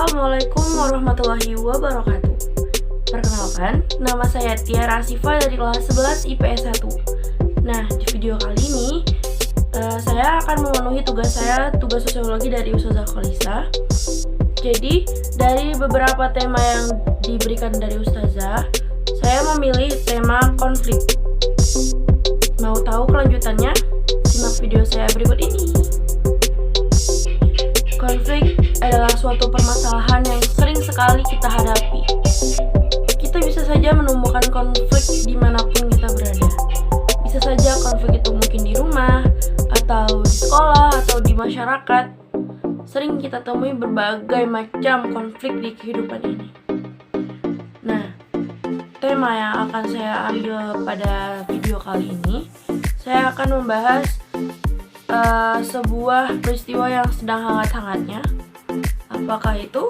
Assalamualaikum warahmatullahi wabarakatuh. Perkenalkan, nama saya Tiara Asifa dari kelas 11 IPS 1. Nah, di video kali ini saya akan memenuhi tugas sosiologi dari Ustazah Kholisa. Jadi, dari beberapa tema yang diberikan dari Ustazah, saya memilih tema konflik. Mau tahu kelanjutannya? Simak video saya berikut ini. Konflik adalah suatu permasalahan yang sering sekali kita hadapi. Kita bisa saja menemukan konflik dimanapun kita berada. Bisa saja konflik itu mungkin di rumah, atau di sekolah, atau di masyarakat. Sering kita temui berbagai macam konflik di kehidupan ini. Nah, tema yang akan saya ambil pada video kali ini, saya akan membahas sebuah peristiwa yang sedang hangat-hangatnya. Apakah itu?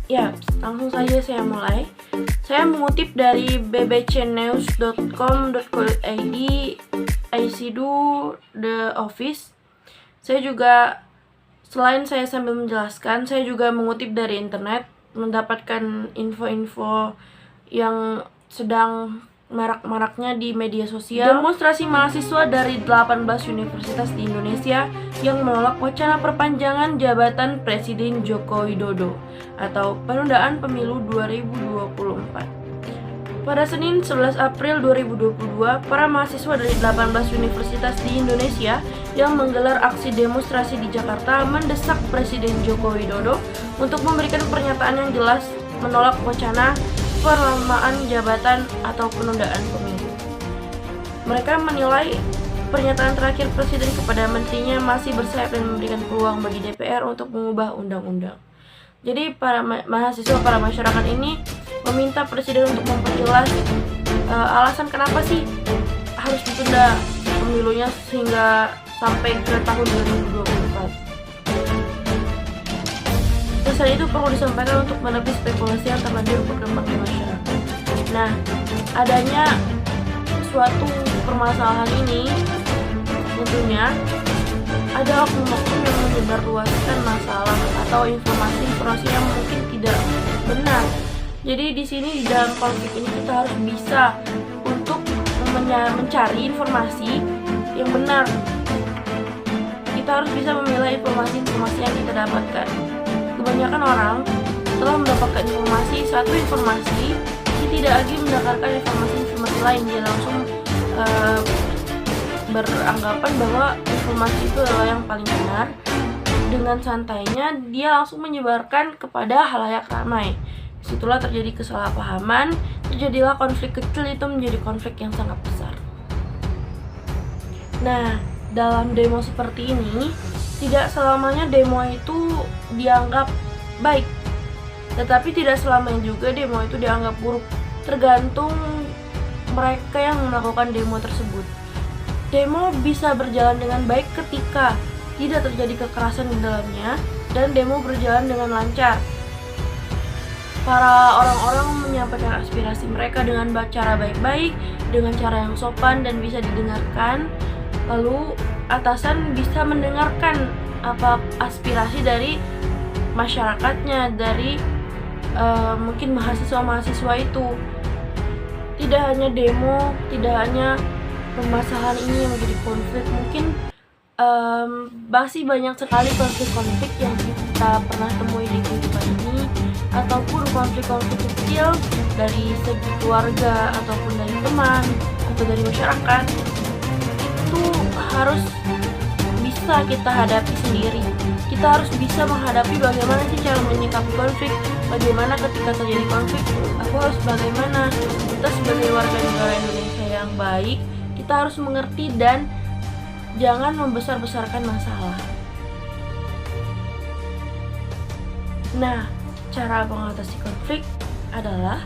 Ya, langsung saja saya mulai. Saya mengutip dari bbcnews.com.id ICDU The Office. Saya juga, selain saya sambil menjelaskan, saya juga mengutip dari internet, mendapatkan info-info yang sedang marak-maraknya di media sosial. Demonstrasi mahasiswa dari 18 universitas di Indonesia yang menolak wacana perpanjangan jabatan Presiden Joko Widodo atau penundaan pemilu 2024. Pada Senin 11 April 2022, para mahasiswa dari 18 universitas di Indonesia yang menggelar aksi demonstrasi di Jakarta mendesak Presiden Joko Widodo untuk memberikan pernyataan yang jelas menolak wacana perlamaan jabatan atau penundaan pemilu. Mereka menilai pernyataan terakhir Presiden kepada menterinya masih bersayap dan memberikan peluang bagi DPR untuk mengubah undang-undang. Jadi para mahasiswa, para masyarakat ini meminta Presiden untuk memperjelas alasan kenapa sih harus ditunda pemilunya sehingga sampai ke tahun 2024. Pesan itu perlu disampaikan untuk menepis spekulasi yang terlanjur berkembang di masyarakat. Nah, adanya suatu permasalahan ini tentunya ada oknum-oknum yang menyebarluaskan masalah atau informasi yang mungkin tidak benar. Jadi di sini di dalam konflik ini kita harus bisa untuk mencari informasi yang benar. Kita harus bisa memilah informasi yang kita dapatkan. Kebanyakan orang setelah mendapatkan satu informasi, dia tidak lagi mendapatkan informasi lain. Dia langsung beranggapan bahwa informasi itu adalah yang paling benar. Dengan santainya, dia langsung menyebarkan kepada halayak ramai. Disitulah terjadi kesalahpahaman, terjadilah konflik kecil itu menjadi konflik yang sangat besar. Nah, dalam demo seperti ini, tidak selamanya demo itu dianggap baik, tetapi tidak selamanya juga demo itu dianggap buruk, tergantung mereka yang melakukan demo tersebut. Demo bisa berjalan dengan baik ketika tidak terjadi kekerasan di dalamnya dan demo berjalan dengan lancar. Para orang-orang menyampaikan aspirasi mereka dengan cara baik-baik, dengan cara yang sopan dan bisa didengarkan. Lalu atasan bisa mendengarkan apa aspirasi dari masyarakatnya, dari mungkin mahasiswa-mahasiswa itu. Tidak hanya demo, tidak hanya permasalahan ini yang menjadi konflik, mungkin masih banyak sekali konflik-konflik yang kita pernah temui di kehidupan ini, ataupun konflik-konflik kecil dari segi keluarga ataupun dari teman atau dari masyarakat. Itu harus bisa kita hadapi sendiri. Kita harus bisa menghadapi bagaimana sih cara menyikapi konflik, bagaimana ketika terjadi konflik, aku harus bagaimana. Kita sebagai warga negara Indonesia yang baik, kita harus mengerti dan jangan membesar-besarkan masalah. Nah, cara mengatasi konflik adalah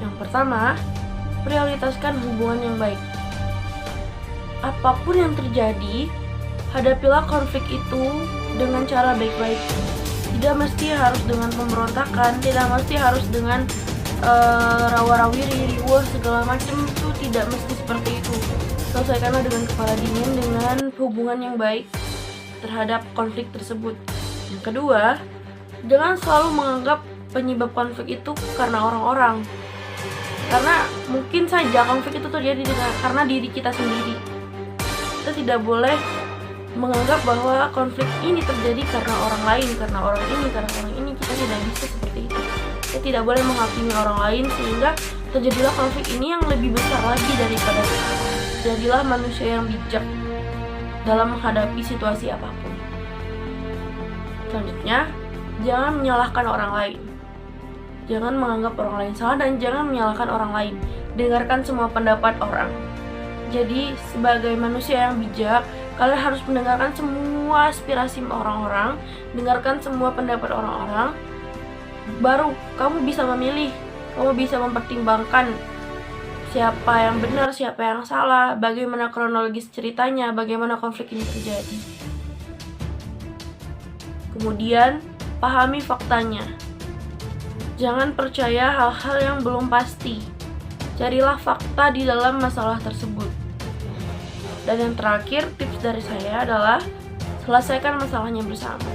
yang pertama, prioritaskan hubungan yang baik. Apapun yang terjadi, hadapilah konflik itu dengan cara baik-baik. Tidak mesti harus dengan pemberontakan, tidak mesti harus dengan rawa-rawi, riwah segala macam, itu tidak mesti seperti itu. Selesaikanlah dengan kepala dingin, dengan hubungan yang baik terhadap konflik tersebut. Yang kedua, jangan selalu menganggap penyebab konflik itu karena orang-orang. Karena mungkin saja konflik itu terjadi karena diri kita sendiri. Kita tidak boleh menganggap bahwa konflik ini terjadi karena orang lain, karena orang ini, karena orang ini. Kita tidak bisa seperti itu. Kita tidak boleh menghakimi orang lain sehingga terjadilah konflik ini yang lebih besar lagi daripada kita. Jadilah manusia yang bijak dalam menghadapi situasi apapun. Selanjutnya, jangan menyalahkan orang lain. Jangan menganggap orang lain salah dan jangan menyalahkan orang lain. Dengarkan semua pendapat orang. Jadi, sebagai manusia yang bijak, kalian harus mendengarkan semua aspirasi orang-orang, dengarkan semua pendapat orang-orang, baru kamu bisa memilih, kamu bisa mempertimbangkan siapa yang benar, siapa yang salah, bagaimana kronologis ceritanya, bagaimana konflik ini terjadi. Kemudian, pahami faktanya. Jangan percaya hal-hal yang belum pasti. Carilah fakta di dalam masalah tersebut. Dan yang terakhir, tips dari saya adalah selesaikan masalahnya bersama.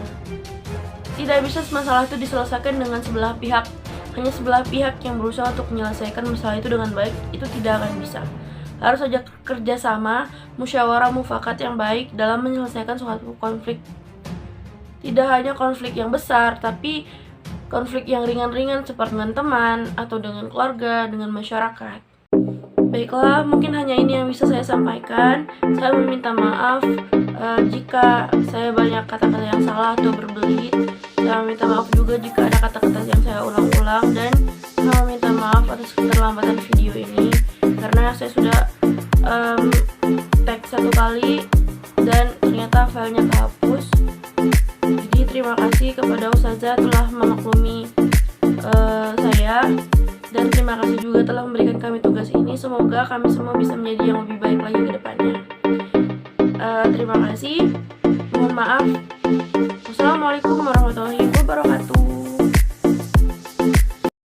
Tidak bisa masalah itu diselesaikan dengan sebelah pihak. Hanya sebelah pihak yang berusaha untuk menyelesaikan masalah itu dengan baik, itu tidak akan bisa. Harus saja kerjasama, musyawarah mufakat yang baik dalam menyelesaikan suatu konflik. Tidak hanya konflik yang besar, tapi konflik yang ringan-ringan seperti dengan teman, atau dengan keluarga, dengan masyarakat. Baiklah, mungkin hanya ini yang bisa saya sampaikan. Saya meminta maaf jika saya banyak kata-kata yang salah atau berbelit. Saya meminta maaf juga jika ada kata-kata yang saya ulang-ulang. Dan saya meminta maaf atas keterlambatan video ini, karena saya sudah tag 1 kali dan ternyata filenya kehapus. Jadi terima kasih kepada Ustazah telah memaklumi saya, dan terima kasih juga telah memberikan kami tugas ini. Semoga kami semua bisa menjadi yang lebih baik lagi ke depannya. Terima kasih. Mohon maaf. Wassalamualaikum warahmatullahi